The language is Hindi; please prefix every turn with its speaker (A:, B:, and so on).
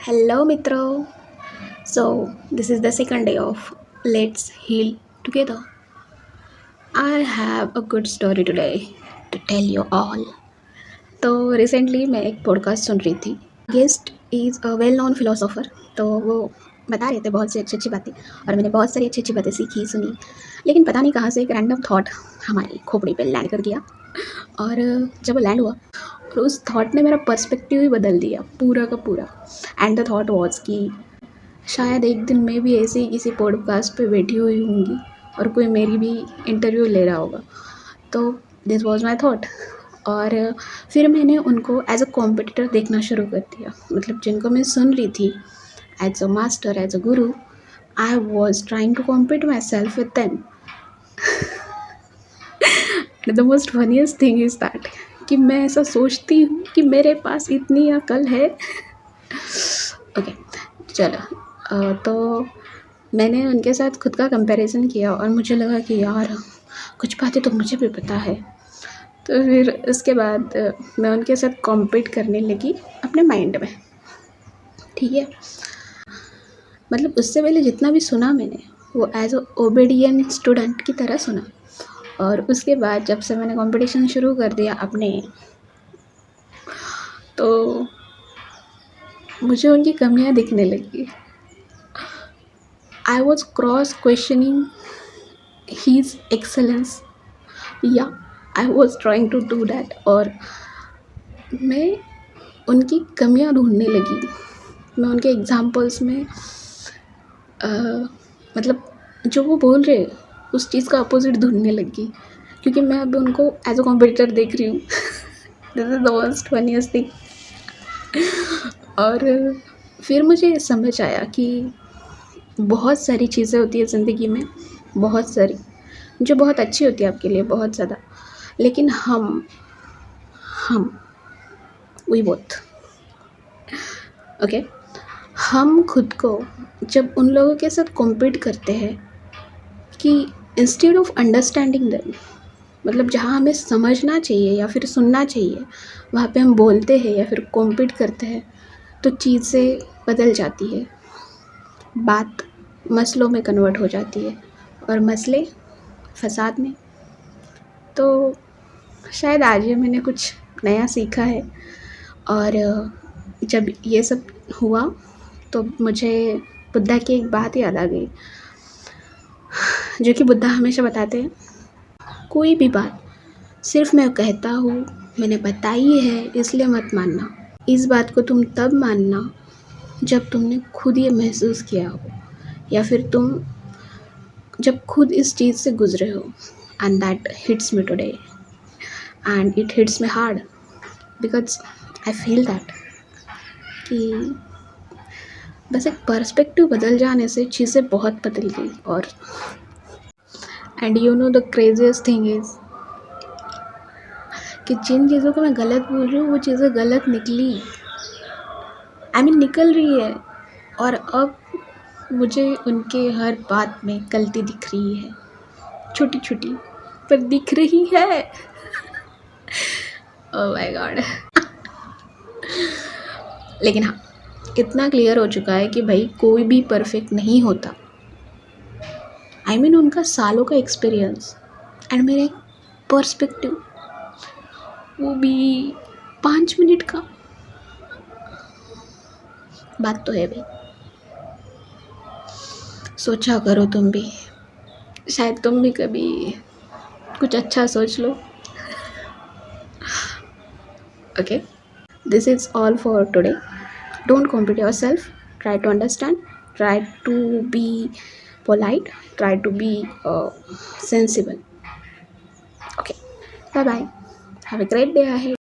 A: Hello, Mitro. So, this is the second day of Let's Heal Together. I have a good story today to tell you all. तो रिसेंटली मैं एक पॉडकास्ट सुन रही थी. Guest is a well known philosopher. तो वो बता रहे थे बहुत सी अच्छी अच्छी बातें और मैंने बहुत सारी अच्छी अच्छी बातें सीखी सुनी. लेकिन पता नहीं कहाँ से एक रैंडम थॉट हमारी खोपड़ी पे लैंड कर गया. और जब वो लैंड हुआ और उस थॉट ने मेरा पर्सपेक्टिव ही बदल दिया पूरा का पूरा. एंड द थॉट वॉज कि शायद एक दिन मैं भी ऐसे ही किसी पॉडकास्ट पे बैठी हुई होंगी और कोई मेरी भी इंटरव्यू ले रहा होगा. तो दिस वॉज माई थॉट. और फिर मैंने उनको एज अ कॉम्पिटिटर देखना शुरू कर दिया. मतलब जिनको मैं सुन रही थी as a master, as a guru, I was trying to compete myself with them. The most funniest thing is that कि मैं ऐसा सोचती हूँ कि मेरे पास इतनी अकल है. ओके, चलो. तो मैंने उनके साथ खुद का कंपैरिजन किया और मुझे लगा कि यार कुछ बातें तो मुझे भी पता है. तो फिर उसके बाद मैं उनके साथ कॉम्पीट करने लगी अपने माइंड में. ठीक है. मतलब उससे पहले जितना भी सुना मैंने वो एज अ ओबीडियंट स्टूडेंट की तरह सुना. और उसके बाद जब से मैंने कंपटीशन शुरू कर दिया अपने, तो मुझे उनकी कमियां दिखने लगी. I was cross questioning his excellence. या I was trying to do that. और मैं उनकी कमियां ढूंढने लगी. मैं उनके एग्जाम्पल्स में मतलब जो वो बोल रहे उस चीज़ का अपोजिट ढूंढने लगी. क्योंकि मैं अब उनको एज अ कॉम्पिटिटर देख रही हूँ. This is the most funniest thing. और फिर मुझे समझ आया कि बहुत सारी चीज़ें होती है ज़िंदगी में, बहुत सारी, जो बहुत अच्छी होती है आपके लिए, बहुत ज़्यादा. लेकिन हम वी बोथ ओके, हम खुद को जब उन लोगों के साथ कॉम्पीट करते हैं कि इंस्टेड ऑफ अंडरस्टैंडिंग देम, मतलब जहाँ हमें समझना चाहिए या फिर सुनना चाहिए वहाँ पे हम बोलते हैं या फिर कॉम्पीट करते हैं, तो चीज़ें बदल जाती है. बात मसलों में कन्वर्ट हो जाती है और मसले फसाद में. तो शायद आज ही मैंने कुछ नया सीखा है. और जब ये सब हुआ तो मुझे बुद्धा की एक बात याद आ गई, जो कि बुद्धा हमेशा बताते हैं, कोई भी बात सिर्फ मैं कहता हूँ, मैंने बताई है इसलिए मत मानना. इस बात को तुम तब मानना जब तुमने खुद ये महसूस किया हो या फिर तुम जब खुद इस चीज़ से गुजरे हो. And that hits me today and it hits me hard because I feel that कि बस एक पर्सपेक्टिव बदल जाने से चीज़ें बहुत बदल गई. और and you know the craziest thing is कि जिन चीज़ों को मैं गलत बोल रही हूँ वो चीज़ें गलत निकली. निकल रही है. और अब मुझे उनके हर बात में गलती दिख रही है, छोटी छोटी पर दिख रही है. Oh my God. लेकिन हाँ, इतना क्लियर हो चुका है कि भाई कोई भी परफेक्ट नहीं होता. उनका सालों का एक्सपीरियंस एंड मेरे पर्सपेक्टिव, वो भी 5 मिनट का. बात तो है भाई. सोचा करो तुम भी, शायद तुम भी कभी कुछ अच्छा सोच लो. Okay, this is all for today. Don't compete yourself. Try to understand. Try to be polite. Try to be sensible. Okay, bye bye. Have a great day ahead.